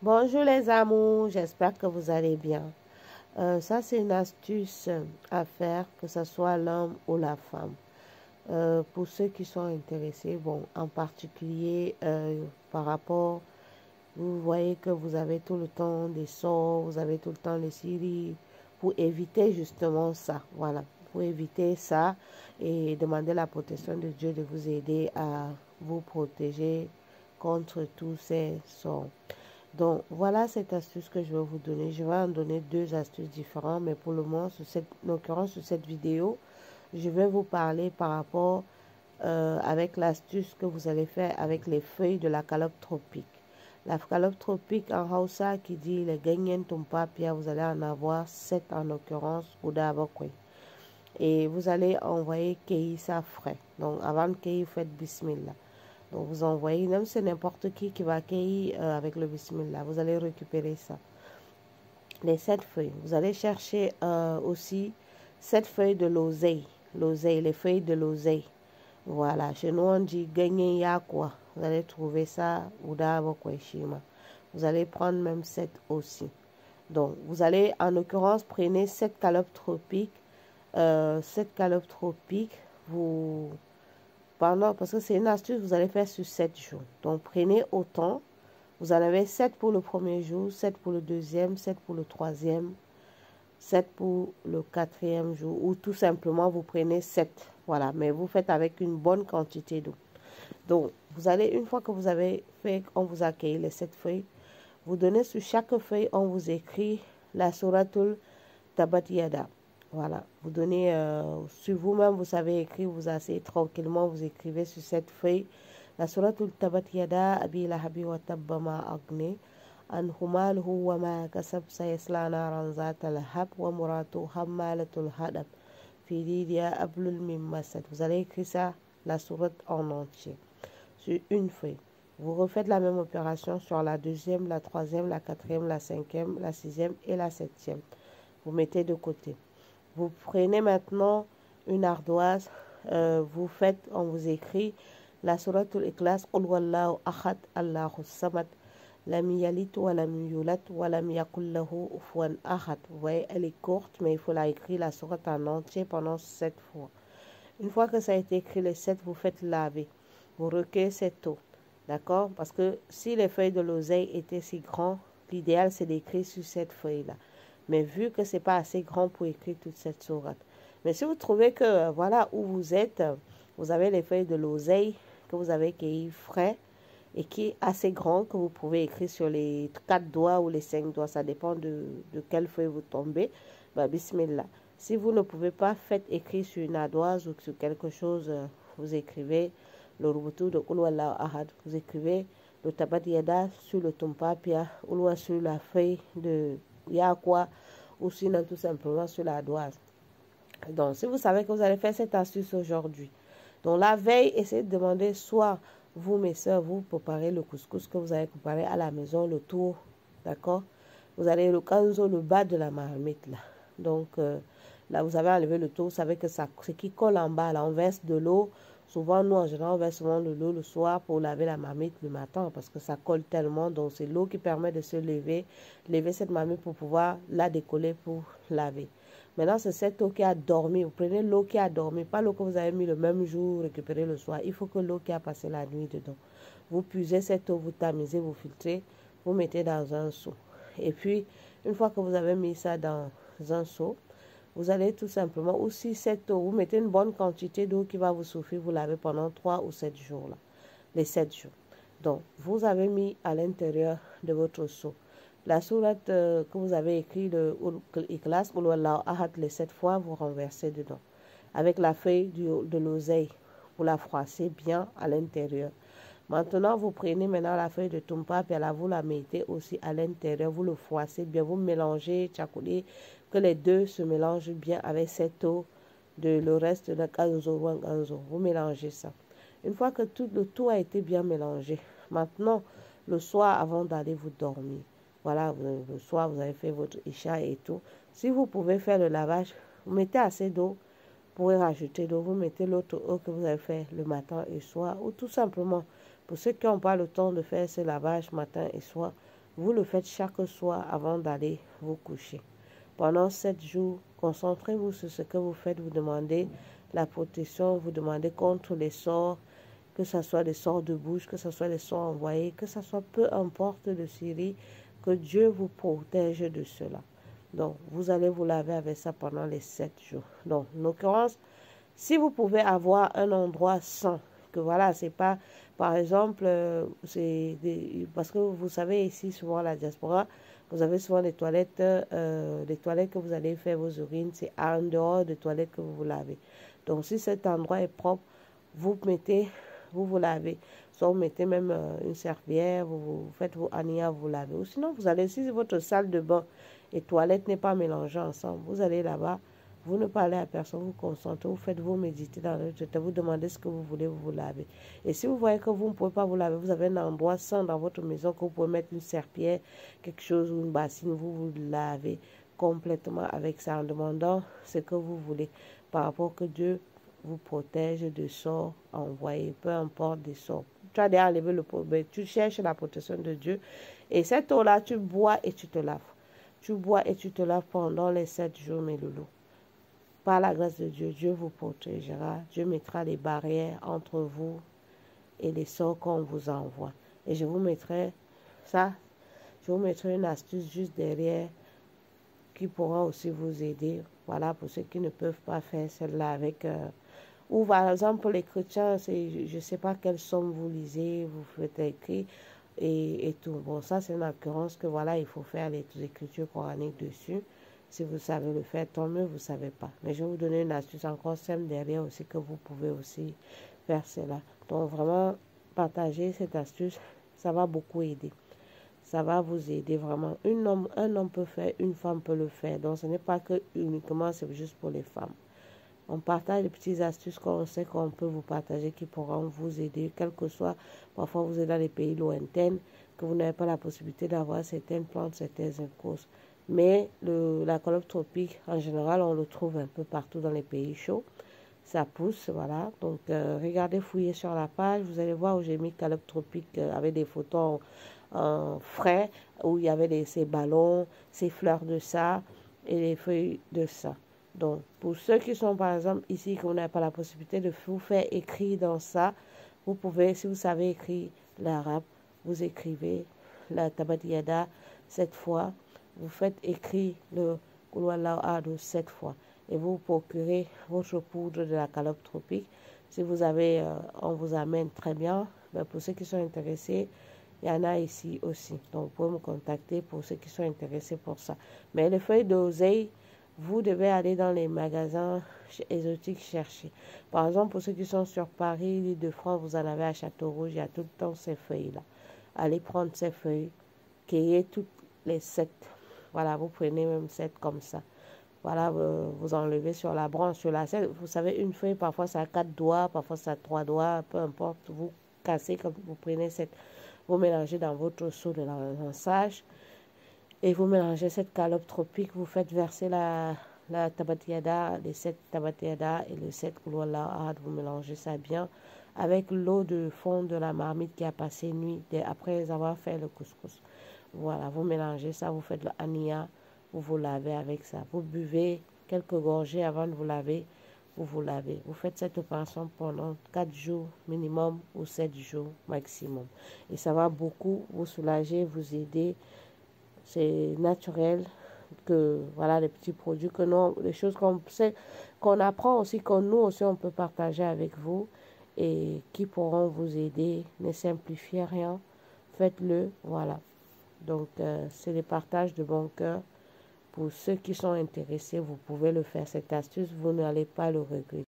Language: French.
Bonjour les amours, j'espère que vous allez bien. Ça, c'est une astuce à faire, que ce soit l'homme ou la femme. Pour ceux qui sont intéressés, bon, en particulier par rapport, vous voyez que vous avez tout le temps des sorts, vous avez tout le temps les séries, pour éviter justement ça, voilà, pour éviter ça et demander la protection de Dieu de vous aider à vous protéger contre tous ces sorts. Donc, voilà cette astuce que je vais vous donner. Je vais en donner deux astuces différentes, mais pour le moment, en l'occurrence, sur cette vidéo, je vais vous parler par rapport avec l'astuce que vous allez faire avec les feuilles de la calope tropique. La calope tropique en Hausa qui dit les ganyen tumpapia, vous allez en avoir 7 en l'occurrence, ou d'abord. Et vous allez envoyer cueillir ça frais. Donc, avant de cueillir, faites bismillah. Donc, vous envoyez, même si c'est n'importe qui va cueillir avec le bismillah, vous allez récupérer ça. Les 7 feuilles. Vous allez chercher aussi 7 feuilles de l'oseille. L'oseille, les feuilles de l'oseille. Voilà, chez nous on dit gagner ya quoi. Vous allez trouver ça ou d'abord quoi shima. Vous allez prendre même 7 aussi. Donc, vous allez, en l'occurrence, prenez 7 calopes tropiques. 7 calopes tropiques, parce que c'est une astuce, vous allez faire sur 7 jours. Donc, prenez autant. Vous en avez 7 pour le premier jour, 7 pour le deuxième, 7 pour le troisième, 7 pour le quatrième jour. Ou tout simplement, vous prenez 7. Voilà, mais vous faites avec une bonne quantité d'eau. Donc, vous allez, une fois que vous avez fait, on vous a accueilli les 7 feuilles, vous donnez sur chaque feuille, on vous écrit la Suratul Tabat Yada. Voilà, vous donnez sur vous-même, vous savez écrire, vous asseyez tranquillement, vous écrivez sur cette feuille la Suratul Tabat Yada Abi Lahabi wa Tabba ma Agni anhu maluhu wa ma kasab sayasla naran zata lahab wa muratu hammalatul hadab fi didiya ablul min masad. Vous allez écrire ça, la sourate en entier, sur une feuille. Vous refaites la même opération sur la deuxième, la troisième, la quatrième, la cinquième, la sixième et la septième. Vous mettez de côté. Vous prenez maintenant une ardoise, vous faites, on vous écrit la suratul ikhlas, qul wallahu ahad, Allahu samad, lam yalit wa lam yulat wa lam yakul lahu kufuwan ahad. Vous voyez, elle est courte, mais il faut la écrire la sourate en entier pendant 7 fois. Une fois que ça a été écrit les 7, vous faites laver. Vous recueillez cette eau. D'accord? Parce que si les feuilles de l'oseille étaient si grandes, l'idéal c'est d'écrire sur cette feuille-là. Mais vu que ce n'est pas assez grand pour écrire toute cette sourate. Mais si vous trouvez que voilà où vous êtes, vous avez les feuilles de l'oseille que vous avez cueillies frais et qui est assez grand que vous pouvez écrire sur les 4 doigts ou les 5 doigts. Ça dépend de quelle feuille vous tombez. Bah, bismillah. Si vous ne pouvez pas, faites écrire sur une ardoise ou sur quelque chose. Vous écrivez le rubutu de Ulwallahu Ahad. Vous écrivez le Tabat Yada sur le tumpapia ou sur la feuille de Yakwa ou sinon tout simplement sur l'ardoise. Donc, si vous savez que vous allez faire cette astuce aujourd'hui, donc la veille, essayez de demander soit vous, mes soeurs, vous préparez le couscous que vous avez préparé à la maison, le tour, d'accord? Vous allez le kanzo, le bas de la marmite là. Donc, là, vous avez enlevé le tour, vous savez que ça, ce qui colle en bas, là, on verse de l'eau. Souvent, nous, en général, on verse souvent de l'eau le soir pour laver la marmite le matin parce que ça colle tellement. Donc, c'est l'eau qui permet de se lever cette marmite pour pouvoir la décoller pour laver. Maintenant, c'est cette eau qui a dormi. Vous prenez l'eau qui a dormi, pas l'eau que vous avez mis le même jour, récupérée le soir. Il faut que l'eau qui a passé la nuit dedans. Vous puisez cette eau, vous tamisez, vous filtrez, vous mettez dans un seau. Et puis, une fois que vous avez mis ça dans un seau, vous allez tout simplement, aussi cette eau, vous mettez une bonne quantité d'eau qui va vous suffire, vous lavez pendant 3 ou 7 jours, là, les 7 jours. Donc, vous avez mis à l'intérieur de votre seau la sourate que vous avez écrit le Ikhlas, ou Ahad, les 7 fois, vous renversez dedans. Avec la feuille de l'oseille, vous la froissez bien à l'intérieur. Maintenant, vous prenez maintenant la feuille de tumpa, puis là, vous la mettez aussi à l'intérieur, vous le froissez bien, vous mélangez, tchakouli, que les deux se mélangent bien avec cette eau de le reste de kanzo ou ganzo. Vous mélangez ça. Une fois que le tout a été bien mélangé, maintenant, le soir, avant d'aller vous dormir, voilà, le soir, vous avez fait votre isha et tout. Si vous pouvez faire le lavage, vous mettez assez d'eau, vous pouvez rajouter d'eau, vous mettez l'autre eau que vous avez fait le matin et soir, ou tout simplement, pour ceux qui n'ont pas le temps de faire ce lavage matin et soir, Vous le faites chaque soir avant d'aller vous coucher. Pendant 7 jours, concentrez-vous sur ce que vous faites. Vous demandez la protection, vous demandez contre les sorts, que ce soit les sorts de bouche, que ce soit les sorts envoyés, que ce soit peu importe de Syrie, que Dieu vous protège de cela. Donc, vous allez vous laver avec ça pendant les 7 jours. Donc, en l'occurrence, si vous pouvez avoir un endroit sain, que voilà, c'est pas, par exemple, parce que vous savez, ici, souvent à la diaspora, vous avez souvent les toilettes que vous allez faire vos urines, c'est en dehors des toilettes que vous vous lavez. Donc, si cet endroit est propre, vous vous lavez. Soit vous mettez même une serviette, vous faites vos anias, vous lavez. Ou sinon, vous allez, si votre salle de bain et toilette n'est pas mélangée ensemble, vous allez là-bas, vous ne parlez à personne, vous concentrez, vous faites vos médités dans le tête, vous demandez ce que vous voulez, vous vous lavez. Et si vous voyez que vous ne pouvez pas vous laver, vous avez un endroit sain dans votre maison que vous pouvez mettre une serpillière, quelque chose ou une bassine, vous vous lavez complètement avec ça en demandant ce que vous voulez par rapport que Dieu vous protège de sorts envoyés, peu importe des sorts. Tu as déjà enlevé le problème, tu cherches la protection de Dieu et cette eau-là, tu bois et tu te laves. Tu bois et tu te laves pendant les 7 jours, mes loulous. Par la grâce de Dieu, Dieu vous protégera. Dieu mettra les barrières entre vous et les sorts qu'on vous envoie. Et je vous mettrai ça, je vous mettrai une astuce juste derrière qui pourra aussi vous aider. Voilà, pour ceux qui ne peuvent pas faire celle-là avec... ou par exemple, pour les chrétiens, je ne sais pas quelle somme vous lisez, vous faites écrit et tout. Bon, ça, c'est une occurrence que voilà, il faut faire les écritures coraniques dessus. Si vous savez le faire, tant mieux, vous ne savez pas. Mais je vais vous donner une astuce encore simple derrière aussi que vous pouvez aussi faire cela. Donc, vraiment, partagez cette astuce, ça va beaucoup aider. Ça va vous aider vraiment. Un homme peut faire, une femme peut le faire. Donc, ce n'est pas que uniquement, c'est juste pour les femmes. On partage des petites astuces qu'on sait qu'on peut vous partager qui pourront vous aider, quel que soit. Parfois, vous êtes dans les pays lointains, que vous n'avez pas la possibilité d'avoir certaines plantes, certaines causes. Mais la calope tropique, en général, on le trouve un peu partout dans les pays chauds. Ça pousse, voilà. Donc, regardez, fouillez sur la page. Vous allez voir où j'ai mis calope tropique avec des photos en frais, où il y avait ces ballons, ces fleurs de ça et les feuilles de ça. Donc, pour ceux qui sont, par exemple, ici, qu'on n'a pas la possibilité de vous faire écrire dans ça, vous pouvez, si vous savez écrire l'arabe, vous écrivez la Tabbat-Yada 7 fois. Vous faites écrire le Koulouallahu Ahad 7 fois. Et vous procurez votre poudre de la calope tropique. Si vous avez, on vous amène très bien. Mais pour ceux qui sont intéressés, il y en a ici aussi. Donc, vous pouvez me contacter pour ceux qui sont intéressés pour ça. Mais les feuilles d'oseille, vous devez aller dans les magasins exotiques chercher. Par exemple, pour ceux qui sont sur Paris, l'Île-de-France, vous en avez à Château-Rouge, il y a tout le temps ces feuilles-là. Allez prendre ces feuilles, cueillez toutes les 7. Voilà, vous prenez même 7 comme ça. Voilà, vous enlevez sur la branche, sur la 7. Vous savez, une feuille, parfois ça a 4 doigts, parfois ça a 3 doigts, peu importe. Vous cassez comme vous prenez 7. Vous mélangez dans votre seau de lançage et vous mélangez cette calope tropique. Vous faites verser la Tabbat-Yada, les 7 Tabbat-Yada et les 7 Koulouallahu Ahad. Vous mélangez ça bien avec l'eau de fond de la marmite qui a passé nuit après avoir fait le couscous. Voilà, vous mélangez ça, vous faites le ania, vous vous lavez avec ça. Vous buvez quelques gorgées avant de vous laver, vous vous lavez. Vous faites cette opération pendant 4 jours minimum ou 7 jours maximum. Et ça va beaucoup vous soulager, vous aider. C'est naturel que, voilà, les petits produits que nous, les choses qu'on sait, qu'on apprend aussi, que nous aussi on peut partager avec vous et qui pourront vous aider. Ne simplifiez rien, faites-le, voilà. Donc, c'est le partage de mon cœur. Pour ceux qui sont intéressés, vous pouvez le faire, cette astuce, vous n'allez pas le regretter.